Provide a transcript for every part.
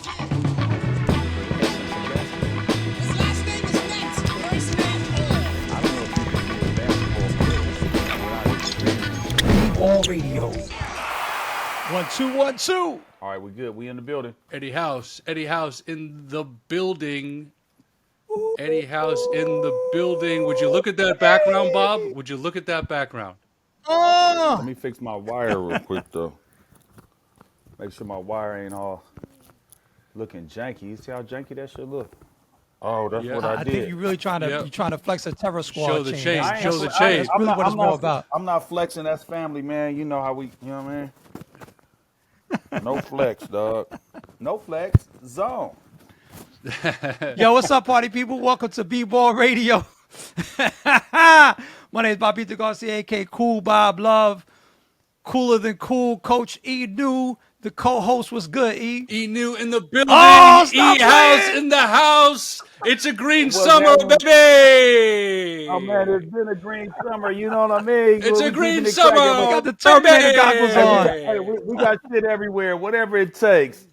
His last name is Nets. First name I don't know if you can be a basketball player without experience. All radio. 1 2 1 2. All right, we good. We in the building. Eddie House in the building. Eddie House in the building. Would you look at that background, Bob? Would you look at that background? Let me fix my wire real quick though. Make sure my wire ain't all looking janky. You see how janky that should look? Oh, that's Yeah. what I I did. think you're really trying to Yep. you're trying to flex a terror squad. Show the chain. change. I ain't Show the fle- change. That's really what it's all about. I'm not flexing. That's family, man. You know how we, you know what I mean? No flex, dog. No flex zone. Yo, what's up, party people? Welcome to B-Ball Radio. My name is Bobbito Garcia, a.k.a. Cool Bob Love. Cooler than cool. Coach E-New. The co-host was good, E. E-New in the building. Oh, stop E-House playing. in the house. It's a green What's summer, happening? baby. Oh man, it's been a green summer. You know what I mean? It's We a keeping green it summer. cracking. Got the Terminator baby. goggles on. Hey, we got shit everywhere. Whatever it takes.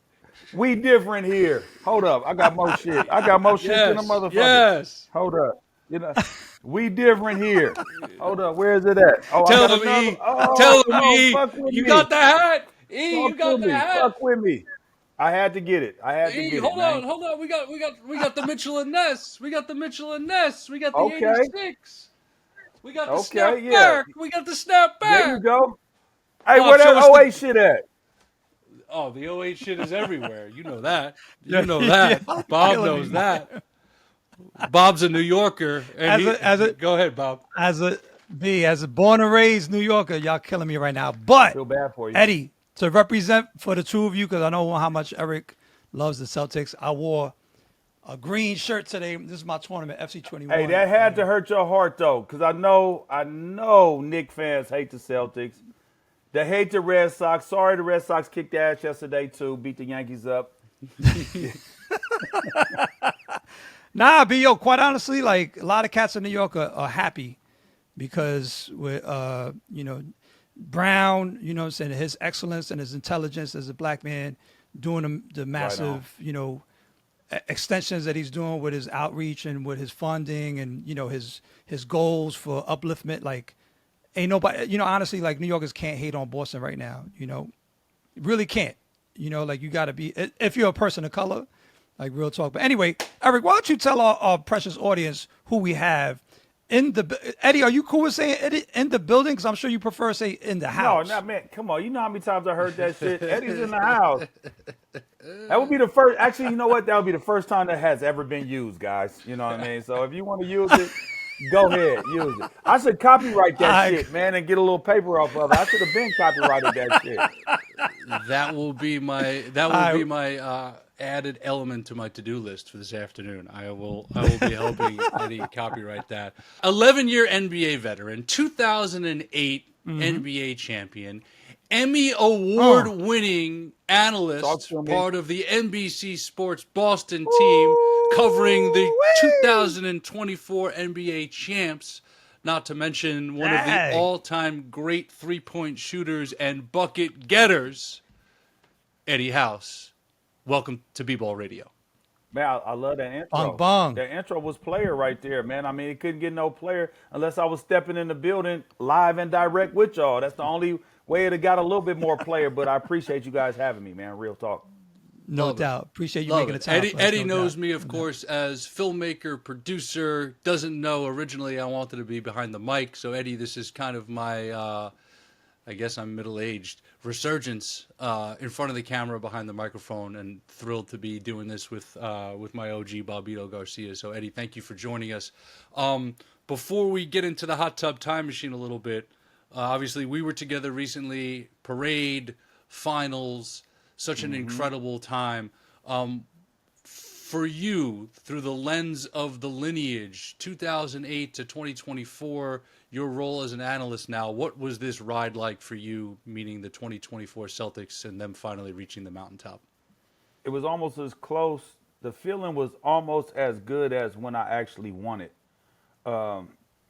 We different here. Hold up. I got more shit. I got more shit than a Yes. motherfucker. Yes. Hold up. You know, we different here. Hold up. Where is it at? Oh, I Tell got him, another. E. Oh, Tell him, oh, E. fuck with You me. got the hat. E, you Fuck got with the me. hat. Fuck with me. I had to get it. I had to E, get hold it, on, man. hold on. We got the Mitchell and Ness. We got the Mitchell and Ness. We got the Okay. 86. We got the Okay, snap yeah. back. We got the snap back. There you go. Hey, Bob, where that show us the- 08 shit at? Oh, the 08 shit is everywhere. You know that. Yeah, You know that. yeah, Bob killing knows me. that. Bob's a New Yorker. And go ahead, Bob. As a born and raised New Yorker, y'all killing me right now. But Feel bad for you. Eddie, to represent for the two of you, because I know how much Eric loves the Celtics, I wore a green shirt today. This is my tournament, FC21. Hey, that had to hurt your heart though, because I know Knicks fans hate the Celtics. They hate the Red Sox. Sorry, the Red Sox kicked their ass yesterday too. Beat the Yankees up. Nah, but yo, quite honestly, like a lot of cats in New York are happy because with Brown, you know what I'm saying, his excellence and his intelligence as a black man doing the massive, extensions that he's doing with his outreach and with his funding and, his goals for upliftment. Like, ain't nobody, honestly, like New Yorkers can't hate on Boston right now, really can't. Like you got to be, if you're a person of color, like real talk. But anyway, Eric, why don't you tell our precious audience who we have in the, Eddie, are you cool with saying Eddie in the building? Because I'm sure you prefer to say in the house. No, not man. Come on. You know how many times I heard that shit? Eddie's in the house. That would be the first. Actually, you know what? That would be the first time that has ever been used, guys. You know what I mean? So if you want to use it, go ahead, use it. I should copyright that shit, man, and get a little paper off of it. I should have been copyrighted that shit. That will be my added element to my to-do list for this afternoon. I will be helping Eddie copyright that. 11-year NBA veteran, 2008 NBA champion, Emmy award-winning analyst, part of the NBC Sports Boston team, covering the 2024 NBA champs. Not to mention one of the all-time great three-point shooters and bucket getters, Eddie House. Welcome to B-Ball Radio. Man, I love that intro. Bong, bong. That intro was player right there, man. I mean, it couldn't get no player unless I was stepping in the building live and direct with y'all. That's the only way it got a little bit more player, but I appreciate you guys having me, man. Real talk. No doubt. Appreciate you Love making it. the time. for us, Eddie no knows doubt. me, of course, as filmmaker, producer. Doesn't know originally I wanted to be behind the mic. So, Eddie, this is kind of my, I guess I'm middle-aged, resurgence in front of the camera, behind the microphone, and thrilled to be doing this with my OG, Bobbito Garcia. So, Eddie, thank you for joining us. Before we get into the hot tub time machine a little bit, obviously we were together recently, parade, finals, such an incredible time. For you, through the lens of the lineage, 2008 to 2024, your role as an analyst now, what was this ride like for you, meeting the 2024 Celtics and them finally reaching the mountaintop? It was almost as close. The feeling was almost as good as when I actually won it.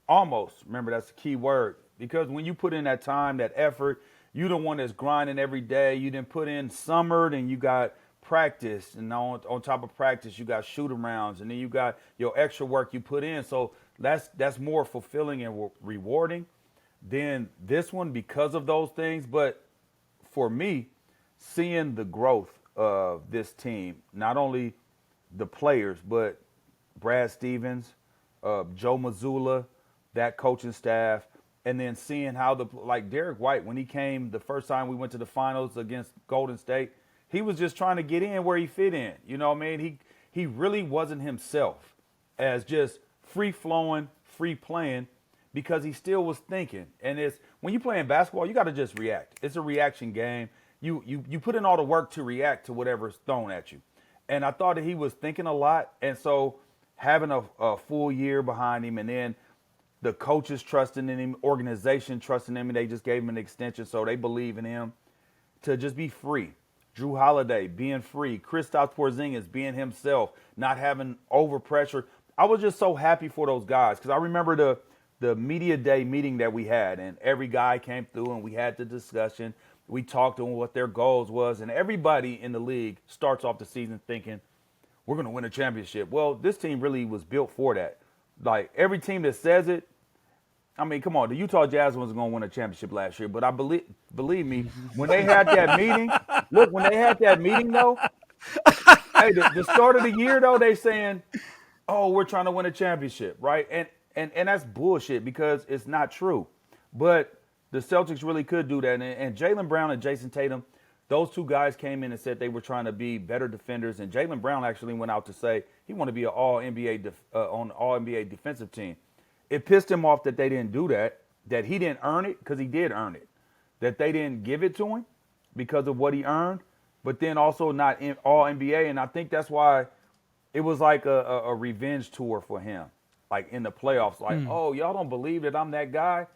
Almost. Remember, that's the key word. Because when you put in that time, that effort, you the one that's grinding every day. You didn't put in summer, and you got practice, and on top of practice, you got shoot-arounds, and then you got your extra work you put in. So that's more fulfilling and rewarding than this one because of those things. But for me, seeing the growth of this team, not only the players, but Brad Stevens, Joe Mazzulla, that coaching staff, and then seeing how like Derek White, when he came the first time we went to the finals against Golden State, he was just trying to get in where he fit in. You know what I mean? He really wasn't himself as just free-flowing, free-playing, because he still was thinking. And it's when you play in basketball, you got to just react. It's a reaction game. You put in all the work to react to whatever's thrown at you. And I thought that he was thinking a lot. And so having a full year behind him, and then the coaches trusting in him, organization trusting him, and they just gave him an extension, so they believe in him to just be free. Drew Holiday being free, Kristaps Porzingis being himself, not having overpressure. I was just so happy for those guys, because I remember the media day meeting that we had, and every guy came through and we had the discussion. We talked on what their goals was, and everybody in the league starts off the season thinking, we're going to win a championship. Well, this team really was built for that. Like, every team that says it, I mean, come on, the Utah Jazz was going to win a championship last year, but I believe me, when they had that meeting, when they had that meeting, though, hey, the start of the year, though, they saying, oh, we're trying to win a championship, right? And that's bullshit, because it's not true. But the Celtics really could do that. And Jaylen Brown and Jason Tatum, those two guys came in and said they were trying to be better defenders. And Jaylen Brown actually went out to say he wanted to be an All-NBA on the All-NBA defensive team. It pissed him off that they didn't do that he didn't earn it, because he did earn it, that they didn't give it to him because of what he earned, but then also not in All-NBA. And I think that's why it was like a revenge tour for him, like in the playoffs. Like, oh, y'all don't believe that I'm that guy?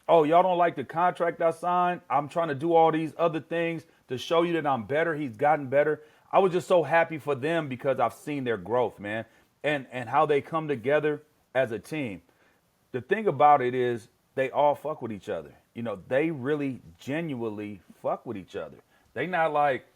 Oh, y'all don't like the contract I signed? I'm trying to do all these other things to show you that I'm better. He's gotten better. I was just so happy for them, because I've seen their growth, man, and how they come together as a team. The thing about it is they all fuck with each other. You know, they really genuinely fuck with each other. They not like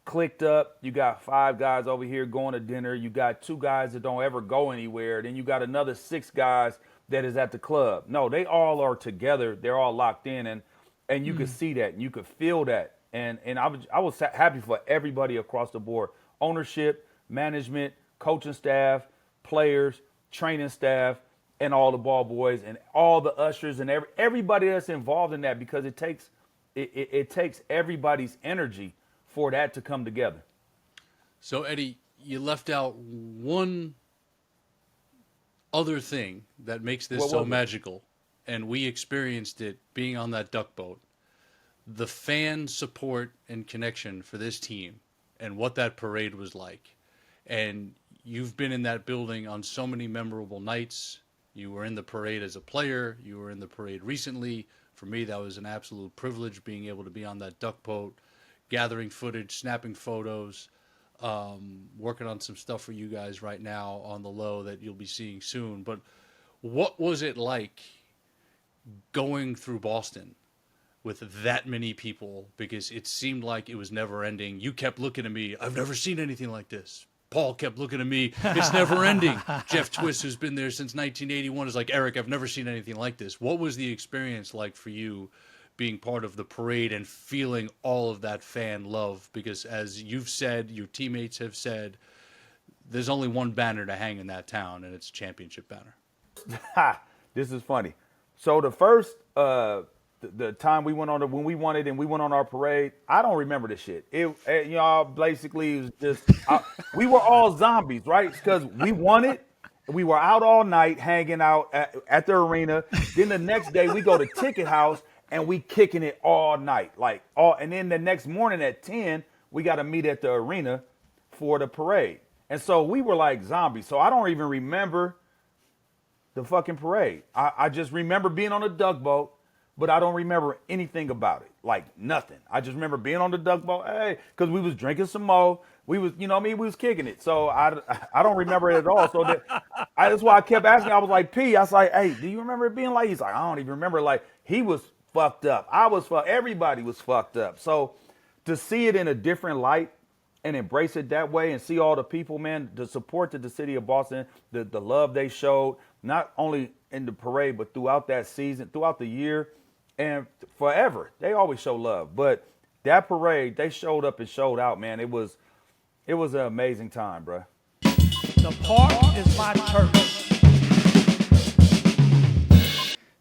clicked up. You got 5 guys over here going to dinner. You got 2 guys that don't ever go anywhere. Then you got another 6 guys that is at the club. No, they all are together. They're all locked in, and you could see that, and you could feel that. And I was happy for everybody across the board: ownership, management, coaching staff, players, training staff, and all the ball boys and all the ushers and everybody that's involved in that, because it takes everybody's energy for that to come together. So, Eddie, you left out one other thing that makes this so magical, and we experienced it being on that duck boat. The fan support and connection for this team and what that parade was like. And you've been in that building on so many memorable nights. You were in the parade as a player. You were in the parade recently. For me, that was an absolute privilege, being able to be on that duck boat, gathering footage, snapping photos, working on some stuff for you guys right now on the low that you'll be seeing soon. But what was it like going through Boston with that many people? Because it seemed like it was never ending. You kept looking at me, I've never seen anything like this. Paul kept looking at me, it's never ending. Jeff Twist, who's been there since 1981, is like, Eric, I've never seen anything like this. What was the experience like for you being part of the parade and feeling all of that fan love? Because as you've said, your teammates have said, there's only one banner to hang in that town, and it's a championship banner. This is funny. So the first the time we went on when we won it and we went on our parade, I don't remember this shit. Basically it was just we were all zombies, right? Because we won it. We were out all night hanging out at the arena. Then the next day we go to Ticket House and we kicking it all night, and then the next morning at 10 we got to meet at the arena for the parade. And so we were like zombies. So I don't even remember the fucking parade. I just remember being on a duck boat, but I don't remember anything about it, like nothing. I just remember being on the duck boat, hey, because we was drinking some more. We was, we was kicking it. So I don't remember it at all. So that's why I kept asking. I was like, P, I was like, hey, do you remember it being like? He's like, I don't even remember. Like, he was fucked up. I was fucked. Everybody was fucked up. So to see it in a different light and embrace it that way and see all the people, man, the support to the city of Boston, the love they showed, not only in the parade, but throughout that season, throughout the year, and forever. They always show love. But that parade, they showed up and showed out, man. It was an amazing time, bro. The park is my church.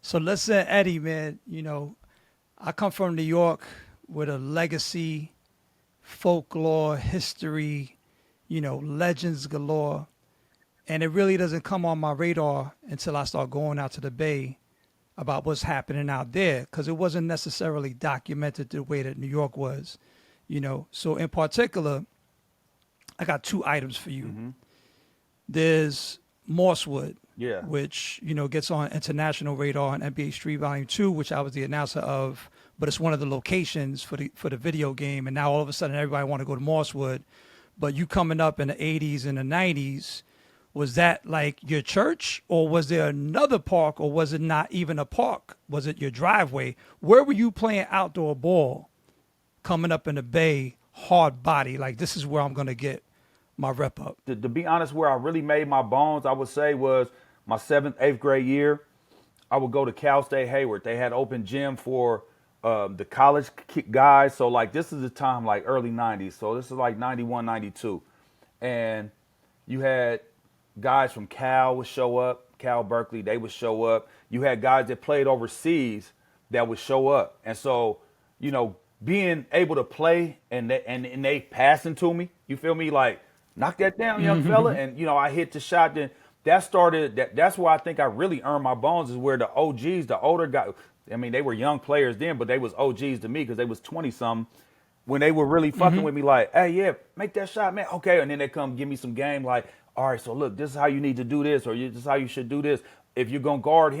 So listen, Eddie, man, you know, I come from New York with a legacy, folklore, history, you know, legends galore. And it really doesn't come on my radar until I start going out to the Bay about what's happening out there, because it wasn't necessarily documented the way that New York was, you know. So in particular, I got 2 items for you. Mm-hmm. There's Morsewood, Yeah. which, you know, gets on international radar on NBA Street Volume 2, which I was the announcer of, but it's one of the locations for the video game. And now all of a sudden everybody want to go to Morsewood. But you coming up in the 80s and the 90s, was that like your church, or was there another park, or was it not even a park? Was it your driveway? Where were you playing outdoor ball coming up in the Bay, hard body? Like, this is where I'm going to get my rep up. To be honest, where I really made my bones, I would say, was my 7th, 8th grade year. I would go to Cal State Hayward. They had open gym for the college guys. So, like, this is the time, like, early 90s. So this is like 91, 92. And you had guys from Cal would show up, Cal Berkeley, they would show up. You had guys that played overseas that would show up. And so, you know, being able to play and they passing to me, you feel me? Like, knock that down, young fella. And, you know, I hit the shot. Then that's where I think I really earned my bones, is where the OGs, the older guys, I mean, they were young players then, but they was OGs to me because they was 20-something. When they were really fucking with me, like, hey, yeah, make that shot, man. Okay. And then they come give me some game, like, all right, so look, this is how you need to do this, or this is how you should do this. If you're going to guard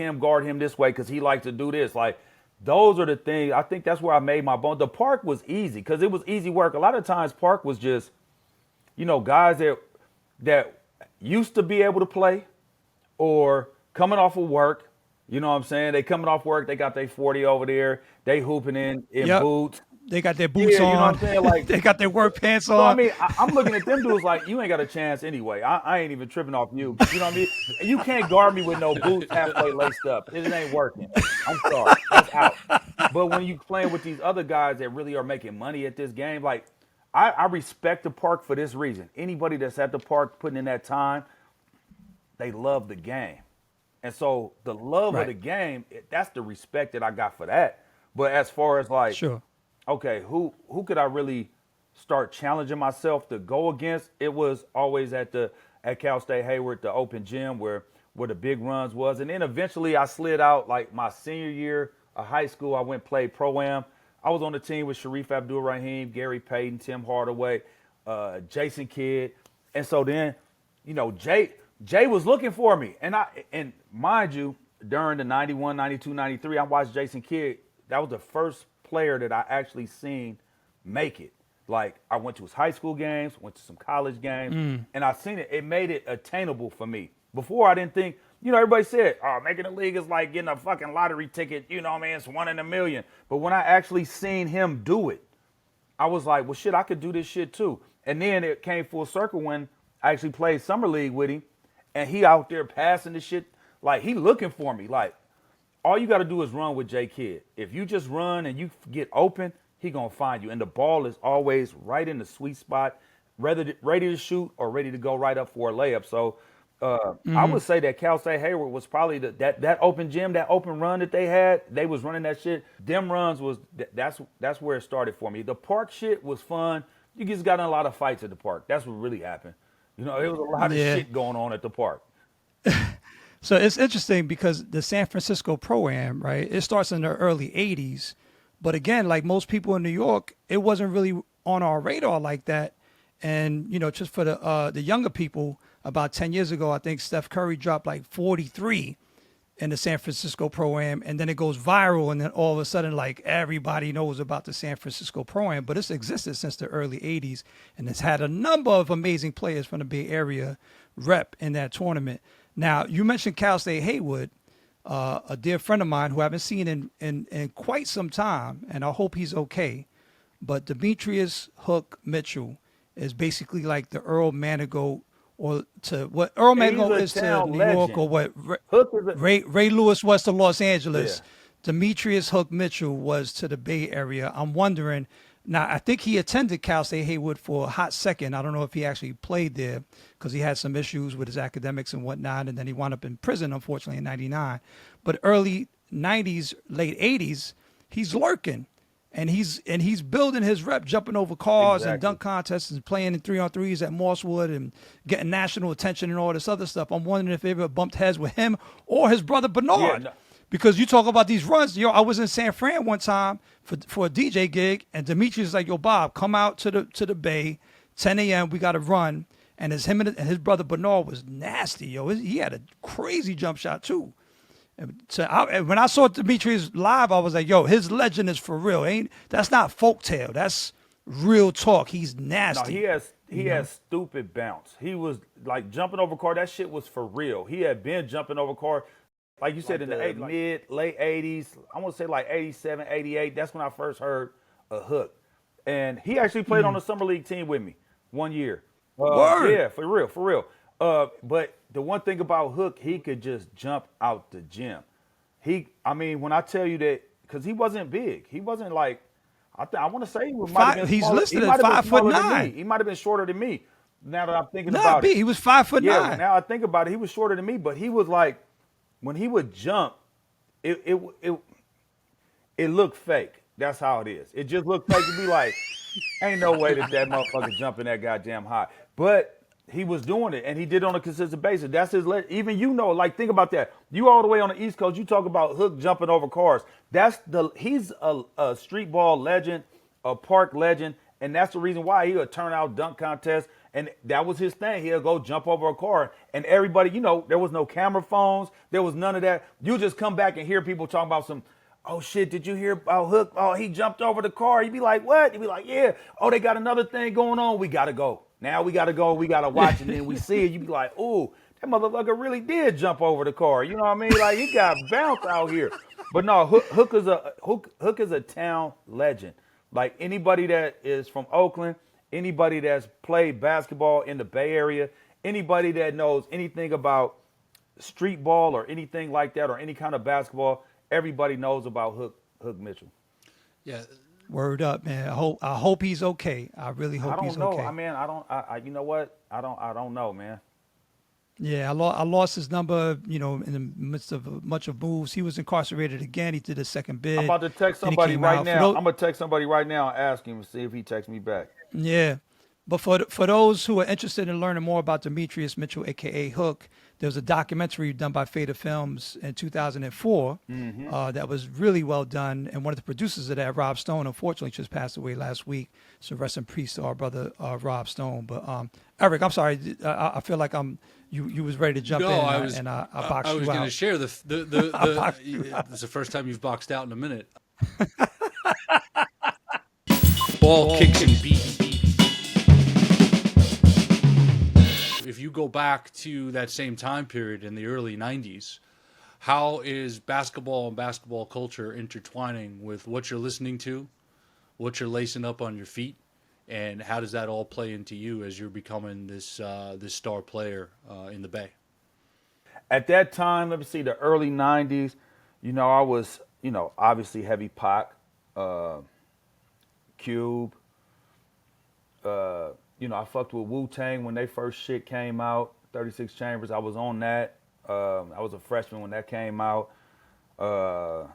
him this way because he likes to do this. Like, those are the things. I think that's where I made my bone. The park was easy because it was easy work. A lot of times park was just, you know, guys that used to be able to play or coming off of work. You know what I'm saying? They coming off work. They got their 40 over there. They hooping in boots. They got their boots You on. know what I'm saying? Like, they got their work pants so, on. I mean, I'm looking at them dudes like, you ain't got a chance anyway. I ain't even tripping off you. You know what I mean? You can't guard me with no boots halfway laced up. It ain't working. I'm sorry. That's out. But when you playing with these other guys that really are making money at this game, like, I respect the park for this reason. Anybody that's at the park putting in that time, they love the game. And so the love of the game, that's the respect that I got for that. But as far as like, Sure. okay, who could I really start challenging myself to go against? It was always at Cal State Hayward, the open gym where the big runs was. And then eventually I slid out like my senior year of high school. I went play Pro-Am. I was on the team with Sharif Abdul-Rahim, Gary Payton, Tim Hardaway, Jason Kidd. And so then, you know, Jay was looking for me. And mind you, during the 91, 92, 93, I watched Jason Kidd. That was the first player that I actually seen make it. Like, I went to his high school games, went to some college games, and I seen it. It made it attainable for me. Before, I didn't think, you know, everybody said, oh, making the league is like getting a fucking lottery ticket. You know what I mean? It's 1 in a million. But when I actually seen him do it, I was like, well, shit, I could do this shit too. And then it came full circle when I actually played summer league with him, and he out there passing the shit. Like, he looking for me. Like, all you got to do is run with J Kidd. If you just run and you get open, he going to find you. And the ball is always right in the sweet spot, ready to shoot or ready to go right up for a layup. So I would say that Cal State Hayward was probably that open gym, that open run that they had. They was running that shit. Them runs was that's where it started for me. The park shit was fun. You just got in a lot of fights at the park. That's what really happened. You know, there was a lot of shit going on at the park. So it's interesting because the San Francisco Pro-Am, right, it starts in the early 80s. But again, like most people in New York, it wasn't really on our radar like that. And, you know, just for the younger people, about 10 years ago, I think Steph Curry dropped like 43 in the San Francisco Pro-Am. And then it goes viral. And then all of a sudden, like everybody knows about the San Francisco Pro-Am. But it's existed since the early 80s. And it's had a number of amazing players from the Bay Area rep in that tournament. Now, you mentioned Cal State Hayward, a dear friend of mine who I haven't seen in quite some time, and I hope he's okay. But Demetrius Hook Mitchell is basically like the Earl Manigault, or to what Earl He's Manigault a is to town New York, legend. or what Hook is a Ray Lewis was to Los Angeles. Yeah. Demetrius Hook Mitchell was to the Bay Area. I'm wondering. Now, I think he attended Cal State Haywood for a hot second. I don't know if he actually played there because he had some issues with his academics and whatnot, and then he wound up in prison, unfortunately, in '99. But early '90s, late '80s, he's lurking, and he's building his rep, jumping over cars and Exactly. dunk contests and playing in 3-on-3s at Mosswood and getting national attention and all this other stuff. I'm wondering if they ever bumped heads with him or his brother Bernard. no. Because you talk about these runs, I was in San Fran one time for a DJ gig, and Demetrius is like, "Yo, Bob, come out to the Bay, 10 a.m. We got to run." And him and his brother Bernard was nasty, yo. He had a crazy jump shot too. And so when I saw Demetrius live, I was like, "Yo, his legend is for real. That's not folktale. That's real talk. He's No, nasty." he has stupid bounce. He was like jumping over car. That shit was for real. He had been jumping over car, like you said, in the late 80s. I want to say like 87, 88. That's when I first heard a Hook. And he actually played on the summer league team with me one year. Word. Yeah, for real. But the one thing about Hook, he could just jump out the gym. When I tell you that, because he wasn't big. He wasn't like, I want to say he might have been He's smaller. listed He at might have been smaller than 5'9". me. He might have been shorter than me. Now that I'm thinking Nah, about it. he was 5'9". Yeah, now I think about it, he was shorter than me, but he was like, when he would jump, it looked fake. That's how it is. It just looked fake. You'd be like, ain't no way that motherfucker jumping that goddamn high. But he was doing it, and he did it on a consistent basis. That's his. Even like think about that. You all the way on the East Coast, you talk about Hook jumping over cars. He's a street ball legend, a park legend, and that's the reason why he'll turn out dunk contests. And that was his thing. He'll go jump over a car. And everybody, there was no camera phones. There was none of that. You just come back and hear people talking about some, "Oh, shit, did you hear about Hook? Oh, he jumped over the car." You'd be like, "What?" You'd be like, "Yeah. Oh, they got another thing going on. We got to go. Now we got to go. We got to watch it." And then we see it. You'd be like, "Ooh, that motherfucker really did jump over the car." You know what I mean? Like, he got bounced out here. But no, Hook is a town legend. Like, anybody that is from Oakland, anybody that's played basketball in the Bay Area, anybody that knows anything about street ball or anything like that, or any kind of basketball, everybody knows about Hook Mitchell. Yeah. Word up, man. I hope he's okay. I really hope he's okay. You know what? I don't know, man. Yeah, I lost his number, in the midst of much of moves. He was incarcerated again. He did a second bid. I'm about to text Then he somebody came right out. now. I'm gonna text somebody right now and ask him to see if he texts me back. Yeah. But for those who are interested in learning more about Demetrius Mitchell, a.k.a. Hook, there was a documentary done by Feta Films in 2004 that was really well done. And one of the producers of that, Rob Stone, unfortunately just passed away last week. So rest in peace to our brother Rob Stone. But Eric, I'm sorry. I feel like you was ready to jump in. I boxed you out. I was going to share it's the first time you've boxed out in a minute. Ball kicks and beat. If you go back to that same time period in the early 90s, how is basketball and basketball culture intertwining with what you're listening to, what you're lacing up on your feet, and how does that all play into you as you're becoming this star player in the Bay? At that time, let me see, the early 90s, I was, obviously heavy Pac, Cube, I fucked with Wu-Tang when they first shit came out, 36 Chambers. I was on that. I was a freshman when that came out. But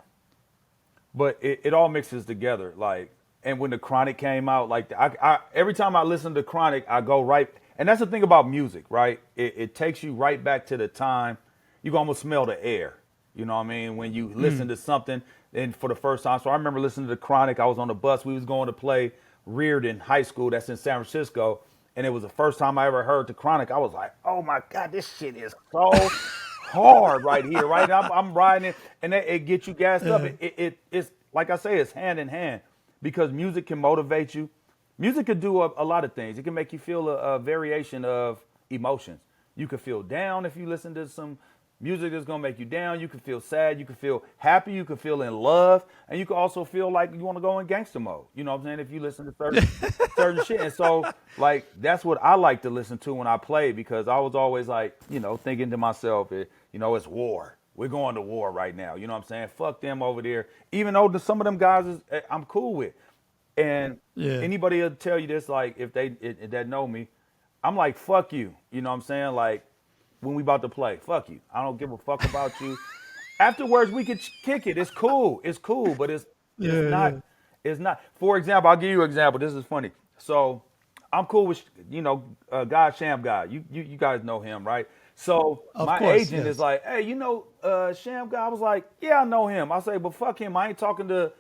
it all mixes together. Like, and when the Chronic came out, like I every time I listen to Chronic, I go right. And that's the thing about music, right? It takes you right back to the time. You can almost smell the air. You know what I mean? When you listen to something and for the first time. So I remember listening to the Chronic. I was on the bus. We was going to play Reardon High School. That's in San Francisco. And it was the first time I ever heard the Chronic. I was like, oh my God, this shit is so hard right here, right? I'm riding it, and it gets you gassed up. It's like I say, it's hand in hand, because music can motivate you. Music can do a lot of things. It can make you feel a variation of emotions. You can feel down if you listen to some music that's gonna make you down. You can feel sad. You can feel happy. You can feel in love, and you can also feel like you want to go in gangster mode. You know what I'm saying? If you listen to certain shit, and so like that's what I like to listen to when I play because I was always like, thinking to myself, it's war. We're going to war right now. You know what I'm saying? Fuck them over there. Even though some of them guys I'm cool with, and anybody will tell you this, like if that know me, I'm like fuck you. You know what I'm saying? Like. When we about to play, fuck you. I don't give a fuck about you. Afterwards, we could kick it. It's cool. It's cool, but it's not. It's not. For example, I'll give you an example. This is funny. So, I'm cool with God Sham God. You guys know him, right? So my agent is like, hey, Sham God. I was like, yeah, I know him. I say, but fuck him. I ain't talking to,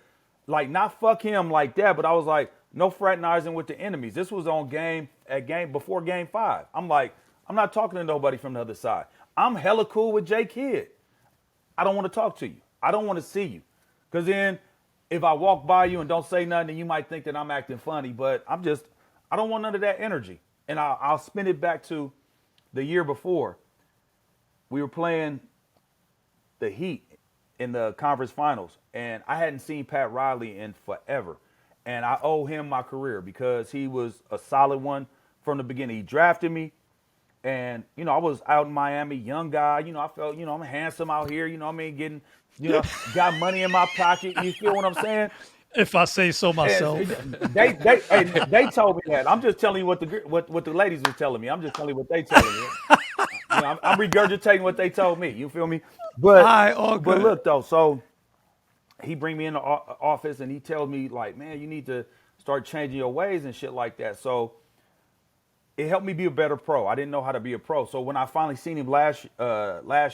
like, not fuck him like that. But I was like, no fraternizing with the enemies. This was on before game 5. I'm like. I'm not talking to nobody from the other side. I'm hella cool with J Kidd. I don't want to talk to you. I don't want to see you. Because then if I walk by you and don't say nothing, then you might think that I'm acting funny. But I don't want none of that energy. And I'll spin it back to the year before. We were playing the Heat in the conference finals. And I hadn't seen Pat Riley in forever. And I owe him my career because he was a solid one from the beginning. He drafted me. And, I was out in Miami, young guy. I felt, I'm handsome out here. You know what I mean? Getting, got money in my pocket. You feel what I'm saying? If I say so myself. They told me that. I'm just telling you what the ladies was telling me. I'm just telling you what they telling me. I'm regurgitating what they told me. You feel me? But look, though. So he bring me in the office and he tells me, like, man, you need to start changing your ways and shit like that. So it helped me be a better pro. I didn't know how to be a pro. So when I finally seen him last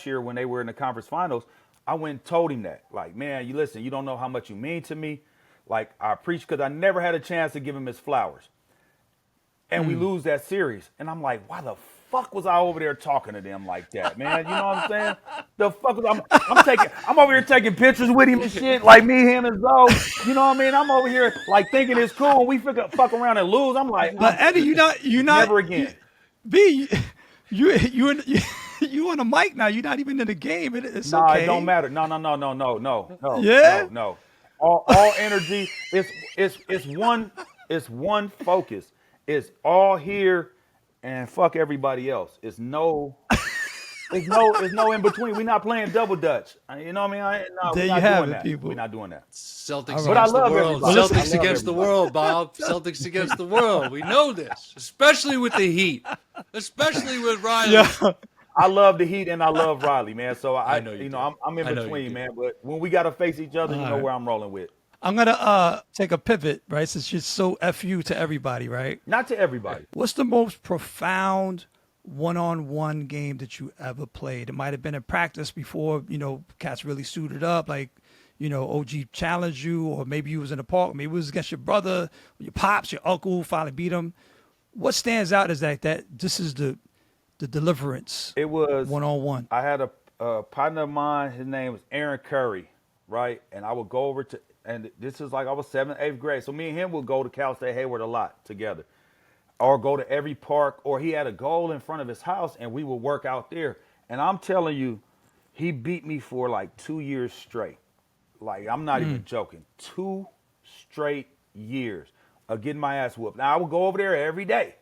year when they were in the conference finals, I went and told him that. Like, man, you don't know how much you mean to me. Like, I preach because I never had a chance to give him his flowers. And we lose that series. And I'm like, why the fuck was I over there talking to them like that, man? You know what I'm saying? The fuck was I'm over here taking pictures with him and shit, like me, him, and Zoe. You know what I mean? I'm over here like thinking it's cool. And we fuck around and lose. I'm like, but Eddie, you're not never again. You on the mic now. You're not even in the game. It's nah, okay. It don't matter. No. Yeah? No. All energy. It's one focus. It's all here. And fuck everybody else. It's no in between. We're not playing double dutch. You know what I mean? There we're you not have doing it, that. people. We're not doing that. Celtics But I against the love world. everybody. Celtics against the world, Bob. Celtics against the world. We know this, especially with the Heat, especially with Riley. Yeah. I love the Heat and I love Riley, man. So I know you do. I'm in I know you between, do. man. But when we gotta face each other, you know where I'm rolling with. I'm gonna take a pivot, right? Since you're so FU to everybody, right? Not to everybody. What's the most profound one-on-one game that you ever played? It might have been in practice before, cats really suited up, like, OG challenged you, or maybe you was in the park, maybe it was against your brother, your pops, your uncle who finally beat him. What stands out is that this is the deliverance. It was one-on-one. I had a partner of mine, his name was Aaron Curry, right? And I would go over to, and this is like I was 7th, 8th grade. So me and him would go to Cal State Hayward a lot together. Or go to every park, or he had a goal in front of his house, and we would work out there. And I'm telling you, he beat me for like 2 years straight. Like, I'm not even joking. 2 straight years of getting my ass whooped. Now, I would go over there every day.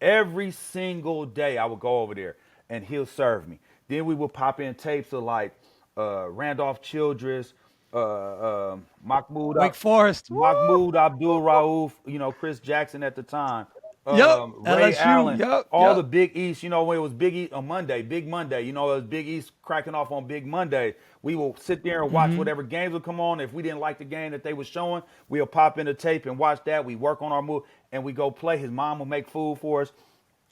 Every single day I would go over there, and he'll serve me. Then we would pop in tapes of like Randolph Childress, Mahmoud Wake Forest. Mahmoud Abdul Rauf, Chris Jackson at the time. Ray LSU, Allen, yep. The Big East, when it was Big East on Monday, Big Monday, it was Big East cracking off on Big Monday. We will sit there and watch whatever games would come on. If we didn't like the game that they were showing, we'll pop in the tape and watch that. We work on our move and we go play. His mom would make food for us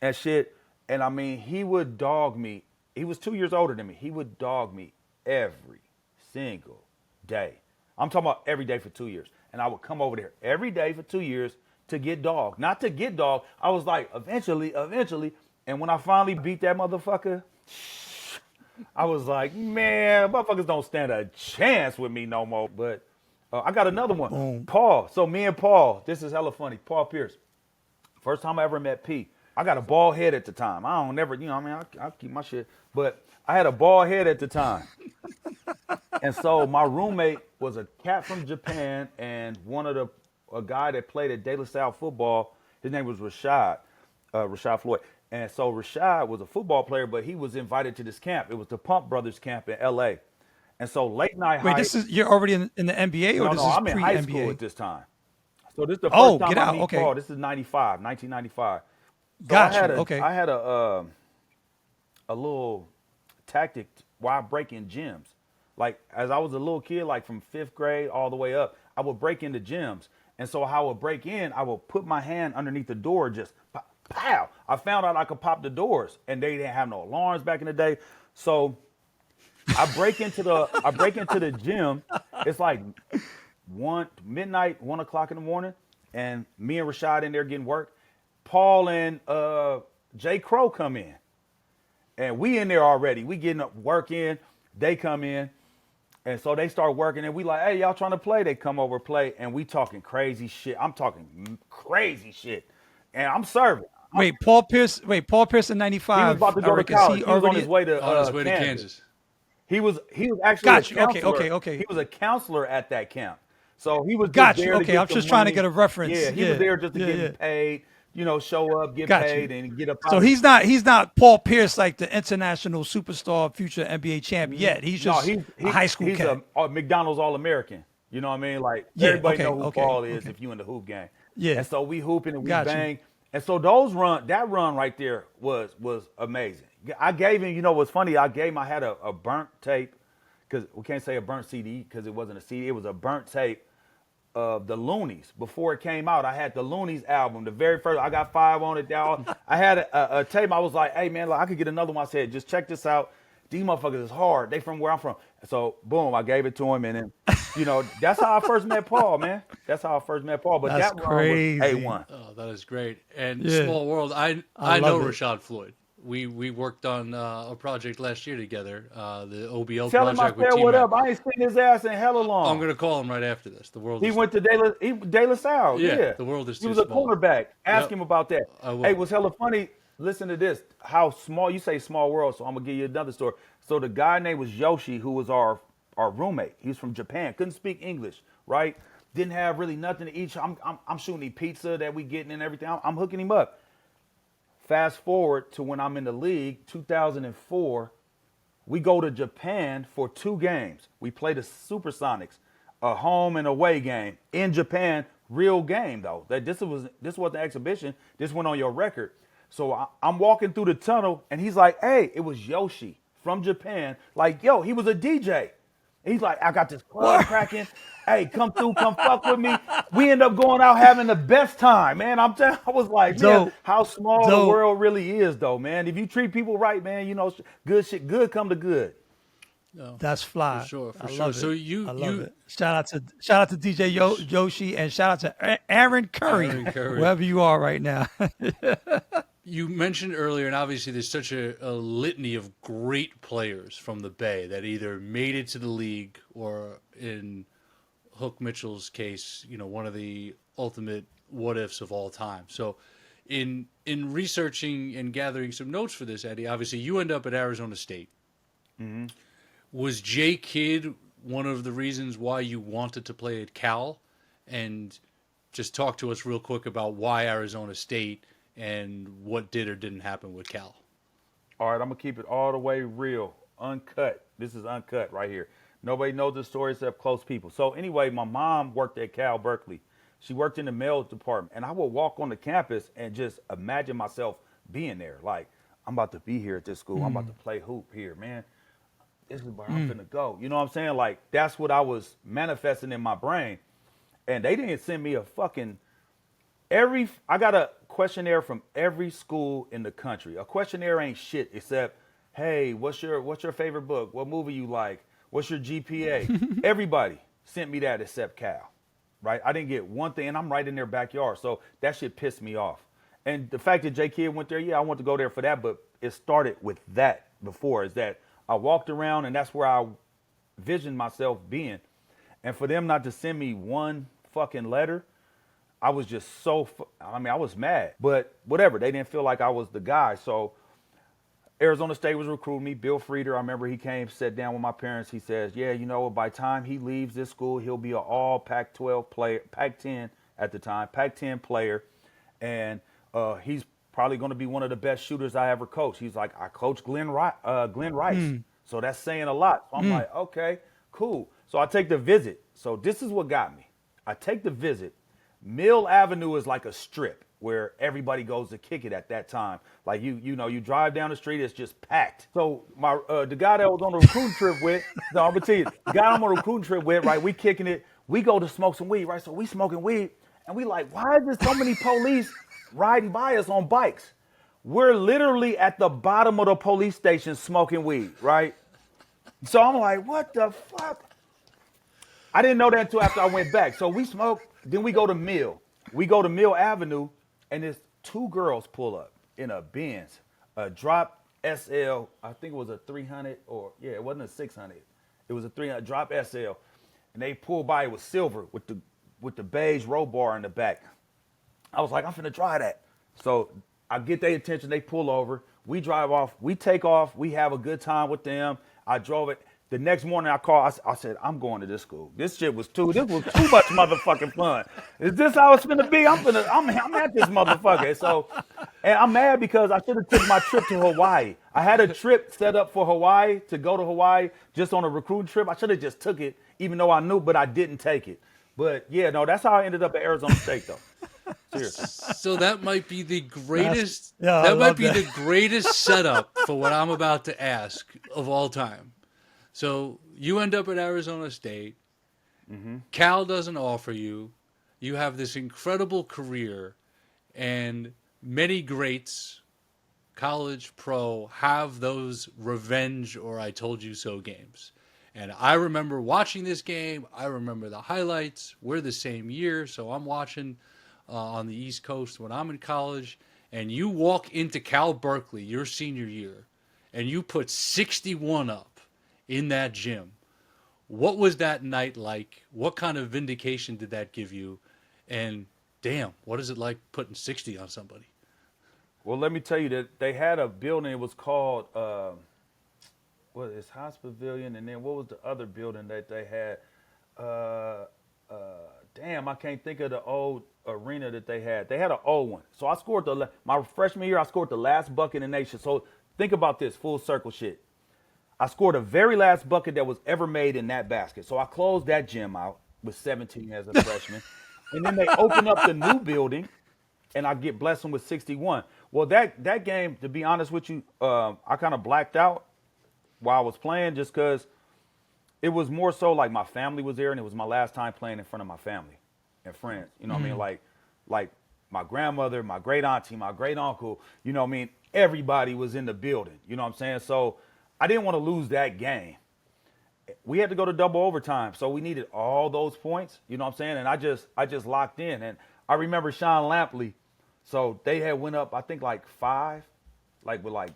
and shit. And I mean, he would dog me. He was 2 years older than me. He would dog me every single day. I'm talking about every day for 2 years. And I would come over there every day for 2 years to get dog. Not to get dog. I was like, eventually. And when I finally beat that motherfucker, I was like, man, motherfuckers don't stand a chance with me no more. But I got another one. Paul. So me and Paul, this is hella funny. Paul Pierce. First time I ever met P. I got a bald head at the time. I don't never, I keep my shit. But I had a bald head at the time. And so my roommate was a cat from Japan and a guy that played at De La Salle football. His name was Rashad Floyd. And so Rashad was a football player, but he was invited to this camp. It was the Pump Brothers camp in L.A. And so late night. Wait, you're already in the NBA or No, this no, is I'm in high pre-NBA? school at this time. So this is the Oh, first time get I out. meet Okay. Paul. This is 1995. So Got you. I Okay. had a little tactic while I break in gyms. Like as I was a little kid, like from 5th grade all the way up, I would break into gyms. And so how I would break in, I would put my hand underneath the door, just pow. I found out I could pop the doors, and they didn't have no alarms back in the day. So I break into the gym. It's like midnight, 1 o'clock in the morning, and me and Rashad in there getting work. Paul and Jay Crow come in, and we in there already. We getting work in. They come in, and so they start working, and we like, hey, y'all trying to play? They come over play, and we talking crazy shit. I'm talking crazy shit, and I'm serving. Wait, Paul Pierce in He was 95. about to go to Eric, is college. He was on already his way to Kansas. He was actually Got a you. Okay, counselor. okay. He was a counselor at that camp. So he was just Got you. there to Okay, get I'm the just trying to money. get a reference. Yeah, he Yeah, was there just to yeah, get yeah. paid, show up, get Got paid, you. and get up. So he's not Paul Pierce, like the international superstar, future NBA champ yet. He's just a high school he's cat. a McDonald's All-American. You know what I mean? Like Yeah, everybody okay, know who okay, Paul is okay. if you in the hoop game. Yeah. And so we hooping and we Got you. bang. And so that run right there was amazing. I gave him, what's funny, I had a burnt tape, because we can't say a burnt CD because it wasn't a CD. It was a burnt tape of the Loonies. Before it came out, I had the Loonies album, the very first. I got 5 on it down. I had a tape. I was like, hey, man, I could get another one. I said, just check this out. These motherfuckers is hard. They from where I'm from. So, boom, I gave it to him. And then, that's how I first met Paul, man. That's how I first met Paul. But That's that run was crazy. A1. Oh, that is great. And Yeah. Small World, I know love it. Rashad Floyd. We worked on a project last year together, the OBO Tell him I project with said what T-Mac. up. I ain't seen his ass in hella long. I'm gonna call him right after this. The world. He is went to De La Salle. Yeah, Yeah, the world is He too was a small. cornerback. Ask Yep. him about that. I will. Hey, it was hella funny. Listen to this. How small, you say small world, so I'm gonna give you another story. So the guy named was Yoshi, who was our roommate. He was from Japan. Couldn't speak English, right? Didn't have really nothing to eat. I'm shooting him pizza that we getting and everything. I'm hooking him up. Fast forward to when I'm in the league, 2004. We go to Japan for 2 games. We play the Supersonics, a home and away game in Japan. Real game though. This wasn't an exhibition. This went on your record. So I'm walking through the tunnel, and he's like, "Hey, it was Yoshi from Japan. Like, yo, he was a DJ. And he's like, I got this club cracking. Hey, come through, come fuck with me." We end up going out having the best time, man. I was like, man, Dope. how small the Dope. world really is, though, man. If you treat people right, man, good come to good. That's fly. For sure, for I sure. love So it. you- I love you- it. Shout out to DJ Yoshi, and shout out to Aaron Curry, Aaron Curry. wherever you are right now. You mentioned earlier, and obviously there's such a litany of great players from the Bay that either made it to the league or, in Hook Mitchell's case, one of the ultimate what ifs of all time. So, in researching and gathering some notes for this, Eddie, obviously you end up at Arizona State. Mm-hmm. Was Jay Kidd one of the reasons why you wanted to play at Cal? And just talk to us real quick about why Arizona State and what did or didn't happen with Cal. All right, I'm going to keep it all the way real, uncut. This is uncut right here. Nobody knows the story except close people. So anyway, my mom worked at Cal Berkeley. She worked in the mail department, and I would walk on the campus and just imagine myself being there. Like, I'm about to be here at this school. I'm about to play hoop here, man. This is where I'm finna go. You know what I'm saying? Like, that's what I was manifesting in my brain. And they didn't send me a fucking I got a questionnaire from every school in the country. A questionnaire ain't shit except, hey, what's your favorite book? What movie you like? What's your GPA? Everybody sent me that except Cal, right? I didn't get one thing, and I'm right in their backyard. So that shit pissed me off. And the fact that J Kidd went there, yeah, I want to go there for that, but it started with that before, is that I walked around, and that's where I visioned myself being. And for them not to send me one fucking letter, I was just so, I mean, I was mad. But whatever, they didn't feel like I was the guy. So Arizona State was recruiting me. Bill Frieder, I remember he came, sat down with my parents. He says, yeah, you know, by the time he leaves this school, he'll be an all Pac-12 player, Pac-10 at the time, Pac-10 player. And he's probably going to be one of the best shooters I ever coached. He's like, I coached Glenn Rice. So that's saying a lot. So I'm like, okay, cool. So I take the visit. So this is what got me. I take the visit. Mill Avenue is like a strip where everybody goes to kick it at that time. Like you know, you drive down the street, it's just packed. So my the guy that I was on a recruiting trip with, no, I'm gonna tell you, the guy I'm on a recruiting trip with, right? We kicking it. We go to smoke some weed, right? So we smoking weed, and we like, why is there so many police riding by us on bikes? We're literally at the bottom of the police station smoking weed, right? So I'm like, what the fuck? I didn't know that until after I went back. So we smoke, then we go to Mill. We go to Mill Avenue, and there's two girls pull up in a Benz, a drop SL. I think it was a 300 it wasn't a 600. It was a 300 drop SL, and they pulled by. It was silver with the beige roll bar in the back. I was like, I'm finna try that. So I get their attention. They pull over. We drive off. We take off. We have a good time with them. I drove it. The next morning I called, I said, I'm going to this school. This was too much motherfucking fun. Is this how it's gonna be? I'm at this motherfucker. So, and I'm mad because I should have took my trip to Hawaii. I had a trip set up for Hawaii, to go to Hawaii just on a recruiting trip. I should have just took it, even though I knew, but I didn't take it. But yeah, no, that's how I ended up at Arizona State though. Seriously. So that might be the greatest, the greatest setup for what I'm about to ask of all time. So you end up at Arizona State. Cal doesn't offer you. You have this incredible career, and many greats, college, pro, have those revenge or I told you so games. And I remember watching this game. I remember the highlights. We're the same year, so I'm watching on the East Coast when I'm in college. And you walk into Cal Berkeley your senior year, and you put 61 up in that gym. What was that night like? What kind of vindication did that give you? And damn, what is it like putting 60 on somebody? Well, let me tell you that they had a building. It was called House Pavilion, and then what was the other building that they had? Damn, I can't think of the old arena that they had. They had an old one. So I scored my freshman year. I scored the last bucket in the nation. So think about this, full circle shit. I scored the very last bucket that was ever made in that basket. So I closed that gym out with 17 as a freshman. And then they open up the new building, and I get blessed with 61. Well, that game, to be honest with you, I kind of blacked out while I was playing just because it was more so like my family was there, and it was my last time playing in front of my family and friends. You know what I mean? Like my grandmother, my great auntie, my great uncle, you know what I mean? Everybody was in the building. You know what I'm saying? So I didn't want to lose that game. We had to go to double overtime, so we needed all those points. You know what I'm saying? And I just locked in. And I remember Sean Lampley. So they had went up, I think, like 5, like with like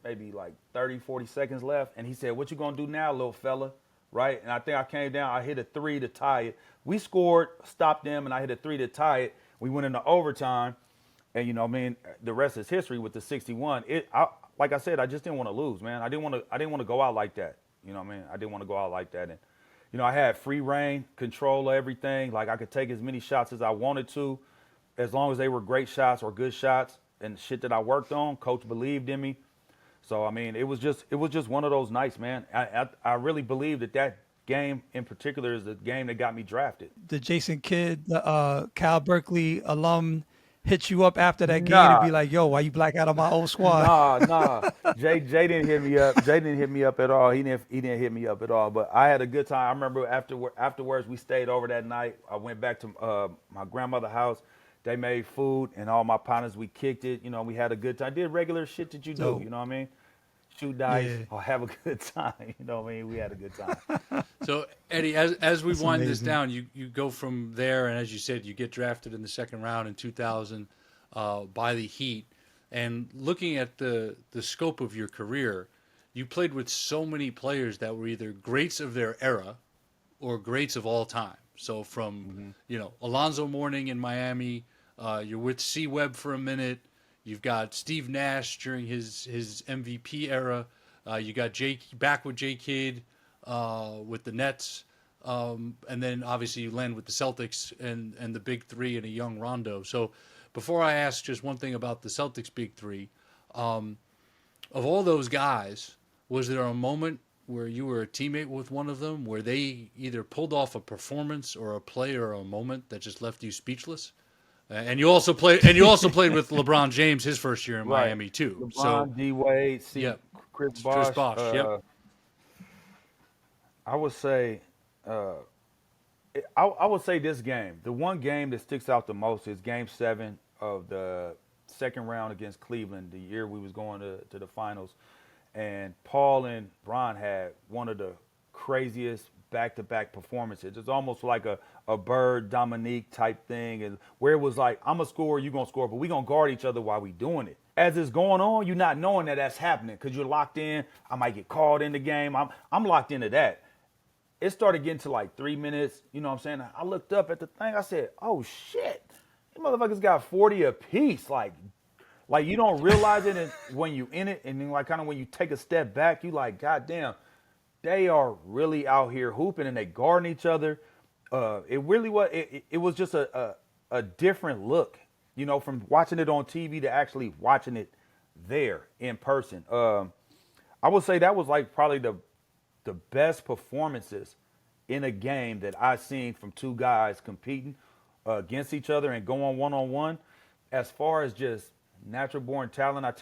maybe like 30, 40 seconds left. And he said, what you going to do now, little fella? Right? And I think I came down. I hit a 3 to tie it. We scored, stopped them, and I hit a 3 to tie it. We went into overtime. And, you know, I mean, the rest is history with the 61. Like I said, I just didn't want to lose, man. I didn't want to go out like that. You know what I mean? I didn't want to go out like that. And, you know, I had free reign, control of everything. Like I could take as many shots as I wanted to, as long as they were great shots or good shots and shit that I worked on. Coach believed in me. So, I mean, it was just one of those nights, man. I really believe that game in particular is the game that got me drafted. The Jason Kidd, the Cal Berkeley alum, hit you up after that game and be like, yo, why you black out of my old squad? Nah. Jay didn't hit me up. Jay didn't hit me up at all. He didn't hit me up at all. But I had a good time. I remember afterwards we stayed over that night. I went back to my grandmother's house. They made food, and all my partners, we kicked it. You know, we had a good time. Did regular shit that you do. You know what I mean? Shoot dice or have a good time. You know what I mean? We had a good time. So, Eddie, as we wind this down, you go from there, and as you said, you get drafted in the second round in 2000 by the Heat. And looking at the scope of your career, you played with so many players that were either greats of their era or greats of all time. So from Alonzo Mourning in Miami, you're with C Webb for a minute. You've got Steve Nash during his MVP era. You got back with J Kidd with the Nets. And then obviously you land with the Celtics and the big three and a young Rondo. So before I ask just one thing about the Celtics big three, of all those guys, was there a moment where you were a teammate with one of them where they either pulled off a performance or a play or a moment that just left you speechless? And you also played with LeBron James his first year in Miami too. LeBron, D Wade, Chris Bosh. Chris Bosh. Yep. I would say, I would say this game. The one game that sticks out the most is Game 7 of the second round against Cleveland, the year we was going to the finals, and Paul and Bron had one of the craziest back-to-back performances. It's almost like a Bird Dominique type thing, and where it was like, I'm a scorer, you gonna score, but we gonna guard each other while we doing it. As it's going on, you're not knowing that that's happening because you're locked in. I might get called in the game. I'm locked into that. It started getting to like 3 minutes. You know what I'm saying? I looked up at the thing. I said, oh shit, these motherfuckers got 40 apiece. Like you don't realize it when you in it, and then like kind of when you take a step back, you like, God damn, they are really out here hooping and they guarding each other. It really was. It was just a different look, from watching it on TV to actually watching it there in person. I would say that was like probably the best performances in a game that I've seen from two guys competing against each other and going one-on-one. As far as just natural born talent, I've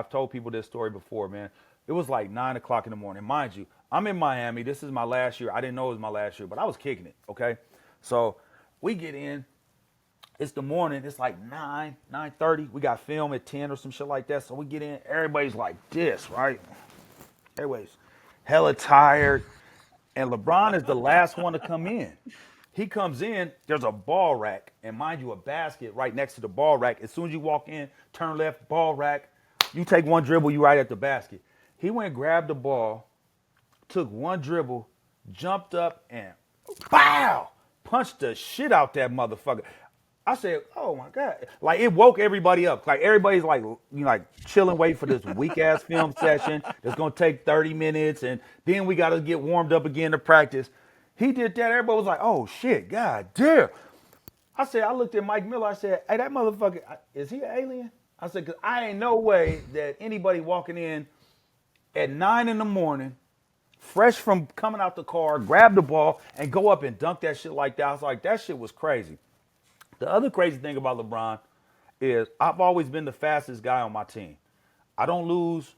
told people this story before, man. It was like 9 o'clock in the morning. Mind you, I'm in Miami. This is my last year. I didn't know it was my last year, but I was kicking it, okay? So we get in. It's the morning. It's like 9:30. We got film at 10 or some shit like that. So we get in. Everybody's like this, right? Everybody's hella tired. And LeBron is the last one to come in. He comes in. There's a ball rack. And mind you, a basket right next to the ball rack. As soon as you walk in, turn left, ball rack. You take one dribble, you right at the basket. He went, grabbed the ball, took one dribble, jumped up, and bow! Punched the shit out that motherfucker. I said, oh my God. Like, it woke everybody up. Like, everybody's like, chilling, waiting for this weak ass film session that's gonna take 30 minutes, and then we gotta get warmed up again to practice. He did that, everybody was like, oh shit, God damn. I looked at Mike Miller, I said, hey, that motherfucker, is he an alien? I said, because I ain't no way that anybody walking in at 9 in the morning, fresh from coming out the car, grab the ball, and go up and dunk that shit like that. I was like, that shit was crazy. The other crazy thing about LeBron is I've always been the fastest guy on my team. I don't lose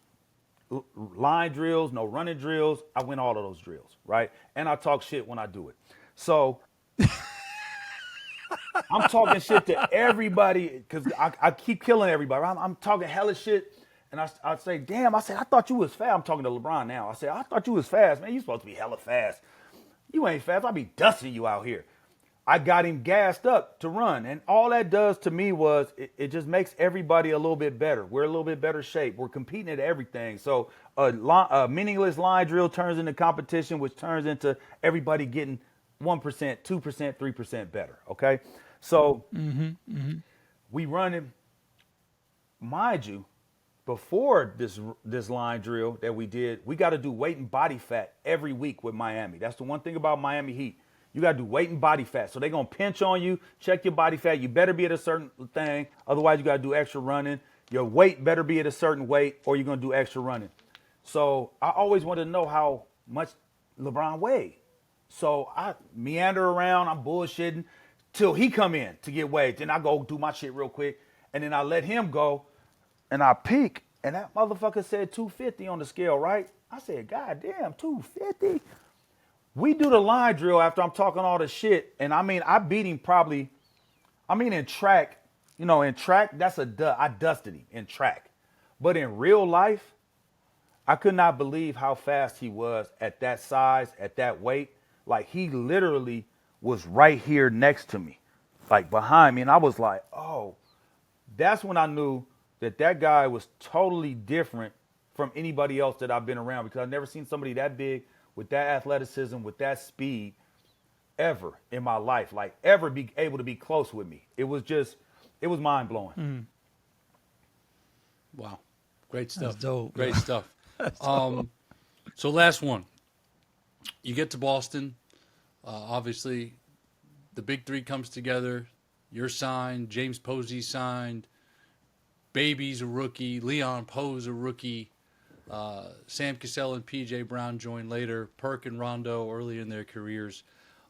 line drills, no running drills. I win all of those drills, right? And I talk shit when I do it. So I'm talking shit to everybody because I keep killing everybody. I'm talking hella shit. And I say, damn, I thought you was fast. I'm talking to LeBron now. I said, I thought you was fast, man. You supposed to be hella fast. You ain't fast. I be dusting you out here. I got him gassed up to run. And all that does to me was it just makes everybody a little bit better. We're a little bit better shape. We're competing at everything. So a meaningless line drill turns into competition, which turns into everybody getting 1%, 2%, 3% better, okay? So we run him, mind you, before this line drill that we did, we got to do weight and body fat every week with Miami. That's the one thing about Miami Heat. You got to do weight and body fat. So they're going to pinch on you, check your body fat. You better be at a certain thing. Otherwise, you got to do extra running. Your weight better be at a certain weight or you're going to do extra running. So I always wanted to know how much LeBron weighed. So I meander around. I'm bullshitting till he come in to get weighed. Then I go do my shit real quick. And then I let him go. And I peek, and that motherfucker said 250 on the scale, right? I said, God damn, 250? We do the line drill after I'm talking all the shit, and I beat him probably, in track, that's I dusted him in track. But in real life, I could not believe how fast he was at that size, at that weight. Like, he literally was right here next to me, like behind me, and I was like, oh, that's when I knew that guy was totally different from anybody else that I've been around because I've never seen somebody that big with that athleticism, with that speed, ever in my life, like ever be able to be close with me. It was mind blowing. Wow. Great stuff. That's dope. Great stuff. So last one. You get to Boston. Obviously, the big three comes together. You're signed. James Posey's signed. Baby's a rookie. Leon Poe's a rookie. Sam Cassell and P.J. Brown join later. Perk and Rondo early in their careers.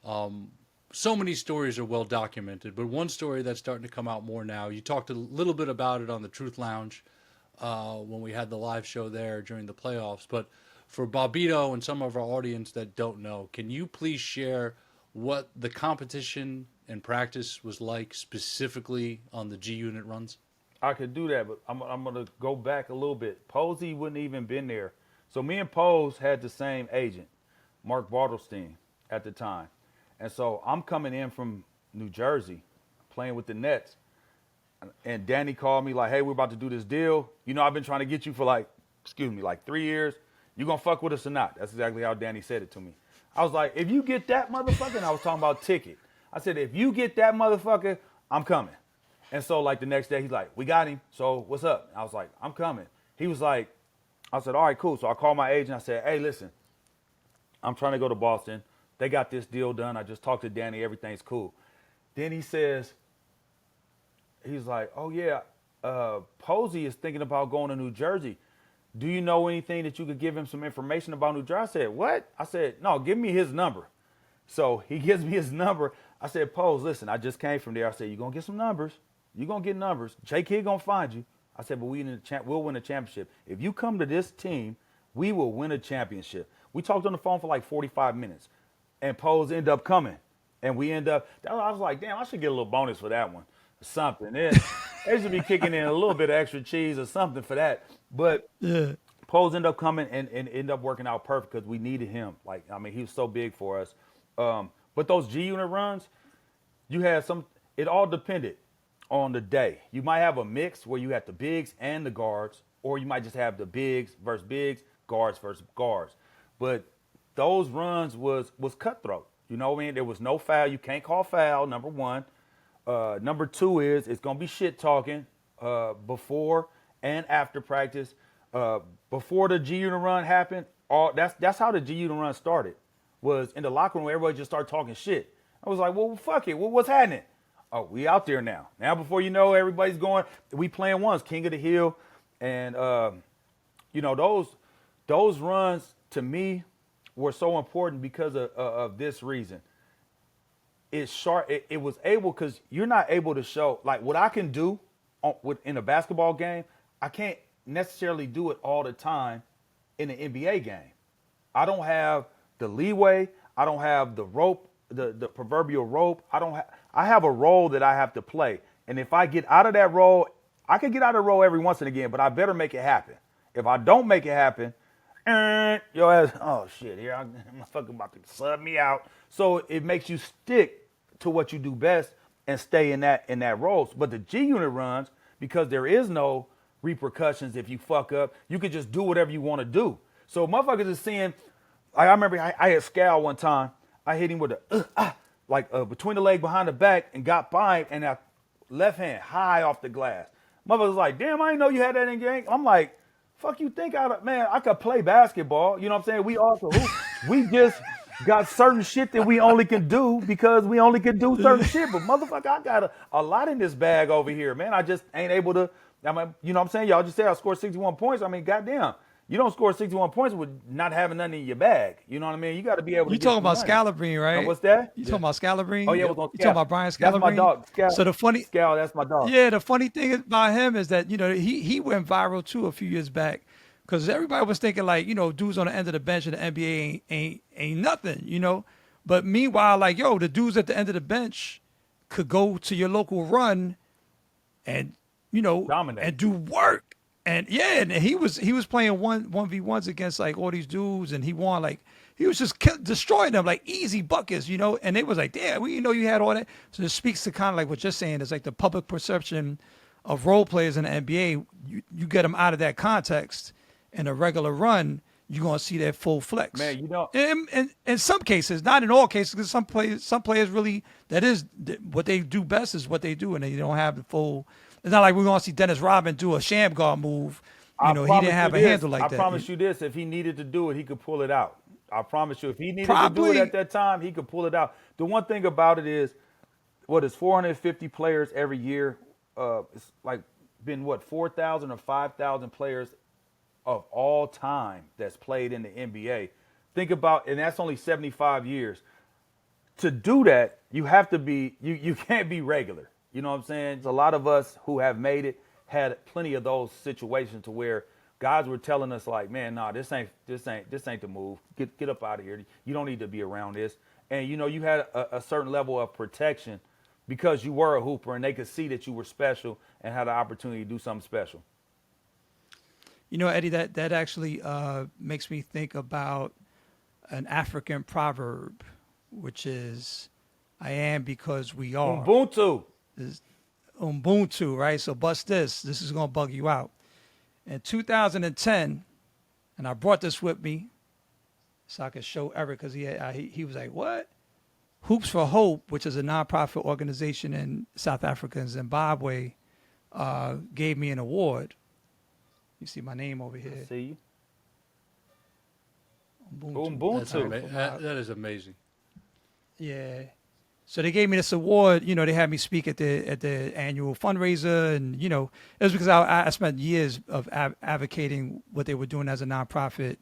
So many stories are well documented, but one story that's starting to come out more now. You talked a little bit about it on the Truth Lounge when we had the live show there during the playoffs. But for Bobbito and some of our audience that don't know, can you please share what the competition and practice was like specifically on the G Unit runs? I could do that, but I'm going to go back a little bit. Posey wouldn't even been there. So me and Pose had the same agent, Mark Bartelstein, at the time. And so I'm coming in from New Jersey, playing with the Nets. And Danny called me like, hey, we're about to do this deal. You know, I've been trying to get you for like 3 years. You going to fuck with us or not? That's exactly how Danny said it to me. I was like, if you get that motherfucker, and I was talking about ticket. I said, if you get that motherfucker, I'm coming. And so, like, the next day, he's like, we got him. So, what's up? I was like, I'm coming. He was like, I said, all right, cool. So, I called my agent. I said, hey, listen, I'm trying to go to Boston. They got this deal done. I just talked to Danny. Everything's cool. Then he says, he's like, oh, yeah, Posey is thinking about going to New Jersey. Do you know anything that you could give him some information about New Jersey? I said, what? I said, no, give me his number. So, he gives me his number. I said, Pose, listen, I just came from there. I said, you're going to get some numbers. You're going to get numbers. J. Kidd going to find you. I said, but we'll win a championship. If you come to this team, we will win a championship. We talked on the phone for like 45 minutes. And Pose ended up coming. And we end up, I was like, damn, I should get a little bonus for that one. Or something. They should be kicking in a little bit of extra cheese or something for that. But Pose ended up coming and ended up working out perfect because we needed him. Like, I mean, he was so big for us. But those G Unit runs, you had it all depended on the day. You might have a mix where you have the bigs and the guards, or you might just have the bigs versus bigs, guards versus guards. But those runs was cutthroat. You know what I mean? There was no foul. You can't call foul, number one. Number two is it's going to be shit talking before and after practice. Before the G Unit run happened, that's how the G Unit run started, was in the locker room where everybody just started talking shit. I was like, well, fuck it. What's happening? Oh, we out there now. Now, before you know, everybody's going. We playing ones, King of the Hill, and those runs to me were so important because of this reason. It was able, because you're not able to show like what I can do in a basketball game. I can't necessarily do it all the time in an NBA game. I don't have the leeway. I don't have the rope. The proverbial rope. I have a role that I have to play. And if I get out of that role, I can get out of the role every once and again, but I better make it happen. If I don't make it happen, your ass, oh shit, here I'm fucking about to sub me out. So it makes you stick to what you do best and stay in that role. But the G Unit runs, because there is no repercussions if you fuck up, you can just do whatever you want to do. So motherfuckers is seeing, I remember I had Scal one time. I hit him with between the leg behind the back and got by him, and that left hand high off the glass. Mother was like, damn, I didn't know you had that in game. I'm like, fuck you think man, I could play basketball. You know what I'm saying? We just got certain shit that we only can do because we only can do certain shit. But motherfucker, I got a lot in this bag over here, man. I just ain't able to, you know what I'm saying? Y'all just said I scored 61 points. I mean, goddamn. You don't score 61 points with not having nothing in your bag. You know what I mean? You got to be able to. You talking about Scalabrine, right? What's that? You talking about Scalabrine? Oh, yeah, it was on You talking about Brian Scalabrine? That's my dog. So the funny. Scal, that's my dog. Yeah, the funny thing about him is that, he went viral too a few years back because everybody was thinking like, dudes on the end of the bench in the NBA ain't nothing, But meanwhile, like, the dudes at the end of the bench could go to your local run and, dominate and do work. And yeah, and he was playing 1v1s against like all these dudes, and he won. Like, he was just destroying them like easy buckets, And they was like, damn, you had all that. So it speaks to kind of like what you're saying. It's like the public perception of role players in the NBA. You get them out of that context in a regular run, you're gonna see that full flex. Man, you know, In some cases, not in all cases, because some players really what they do best is what they do, and they don't have the full. It's not like we're gonna see Dennis Rodman do a sham guard move. He didn't have a handle like that. I promise you this: if he needed to do it, he could pull it out. I promise you, if he needed to do Probably. it at that time, he could pull it out. The one thing about it is, what is 450 players every year? It's like been 4,000 or 5,000 players of all time that's played in the NBA. Think about, and that's only 75 years. To do that, you have to be, you can't be regular. You know what I'm saying? A lot of us who have made it had plenty of those situations to where guys were telling us like, man, nah, this ain't the move. Get up out of here. You don't need to be around this. And you had a certain level of protection because you were a hooper and they could see that you were special and had the opportunity to do something special. Eddie, that actually makes me think about an African proverb, which is, "I am because we are." Ubuntu. Is Ubuntu, right? So bust this. This is gonna bug you out. In 2010, and I brought this with me so I could show Eric because he was like, "What?" Hoops for Hope, which is a nonprofit organization in South Africa and Zimbabwe, gave me an award. You see my name over here. I see you. Ubuntu. That is amazing. Yeah. So they gave me this award. They had me speak at the annual fundraiser, and it was because I spent years of advocating what they were doing as a nonprofit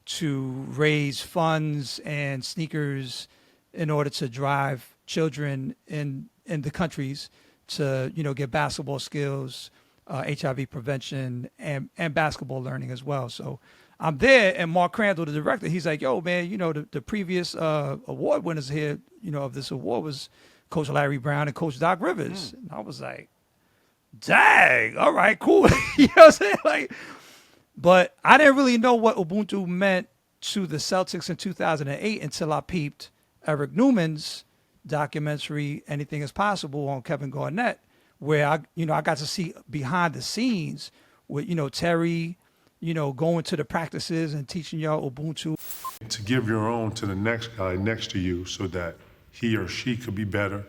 to raise funds and sneakers in order to drive children in the countries to get basketball skills, HIV prevention, and basketball learning as well. So I'm there, and Mark Crandall, the director, he's like, "Yo, man, the previous award winners here, of this award was Coach Larry Brown and Coach Doc Rivers." And I was like, "Dang, all right, cool." You know what I'm saying? Like, but I didn't really know what Ubuntu meant to the Celtics in 2008 until I peeped Eric Newman's documentary, "Anything Is Possible" on Kevin Garnett, where I got to see behind the scenes with Terry, going to the practices and teaching y'all Ubuntu. To give your own to the next guy next to you so that he or she could be better,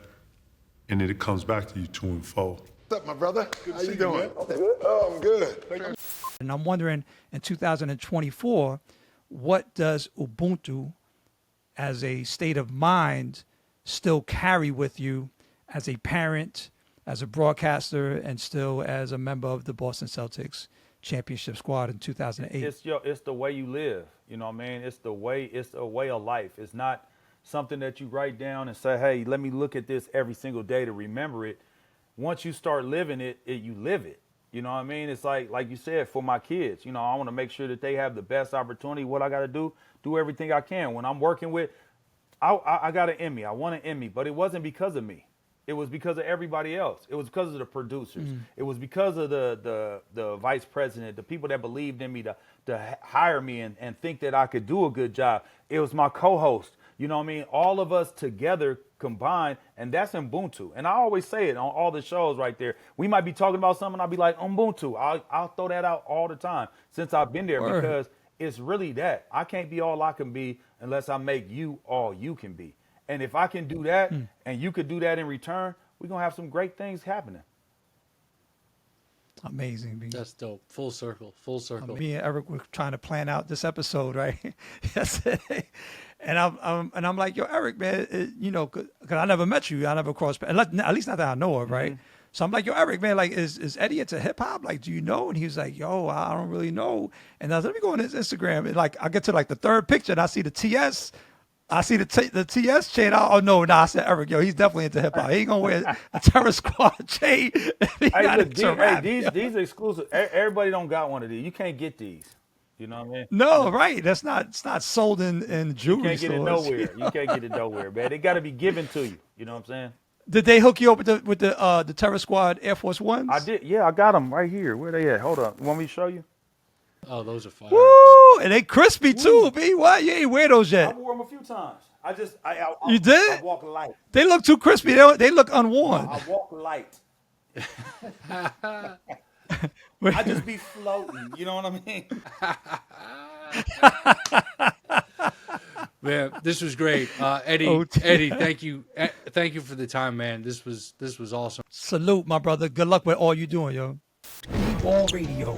and then it comes back to you to and fro. What's up, my brother? How you doing? Good. Oh, I'm good. And I'm wondering, in 2024, what does Ubuntu as a state of mind still carry with you as a parent, as a broadcaster, and still as a member of the Boston Celtics championship squad in 2008? It's the way you live. You know what I mean? It's a way of life. It's not something that you write down and say, "Hey, let me look at this every single day to remember it." Once you start living it, you live it. You know what I mean? It's like you said, for my kids, I want to make sure that they have the best opportunity. What I got to do everything I can. When I'm working with, I got an Emmy. I won an Emmy, but it wasn't because of me. It was because of everybody else. It was because of the producers. It was because of the vice president, the people that believed in me to hire me and think that I could do a good job. It was my co-host. You know what I mean? All of us together combined, and that's Ubuntu. And I always say it on all the shows right there. We might be talking about something, I'll be like, Ubuntu. I'll throw that out all the time since I've been there. Word. Because it's really that. I can't be all I can be unless I make you all you can be. And if I can do that and you could do that in return, we're going to have some great things happening. Amazing. B. That's dope. Full circle. Full circle. Me and Eric were trying to plan out this episode, right? Yesterday. And I'm like, "Yo, Eric, man, because I never met you. I never crossed, at least not that I know of, right?" So I'm like, "Yo, Eric, man, like, is Eddie into hip hop? Like, do you know?" And he was like, "Yo, I don't really know." And I was, let me go on his Instagram. And like, I get to like the third picture and I see the TS. I see the TS chain. I said, "Eric, yo, he's definitely into hip hop. He ain't gonna wear a Terror Squad chain." These exclusive. Everybody don't got one of these. You can't get these. You know what I mean? No, right. It's not sold in jewelry You can't get it stores. nowhere. You can't get it nowhere, man. They got to be given to you. You know what I'm saying? Did they hook you up with the Terror Squad Air Force Ones? I did. Yeah, I got them right here. Where they at? Hold on. You want me to show you? Oh, those are fire. Woo! And they crispy too, B. What? You ain't wear those yet. I wore them a few times. You did? I walk light. They look too crispy. They look unworn. I walk light. I just be floating. You know what I mean? Man, this was great. Eddie, OT. Eddie, thank you. Thank you for the time, man. This was awesome. Salute, my brother. Good luck with all you doing, yo. Ball Radio.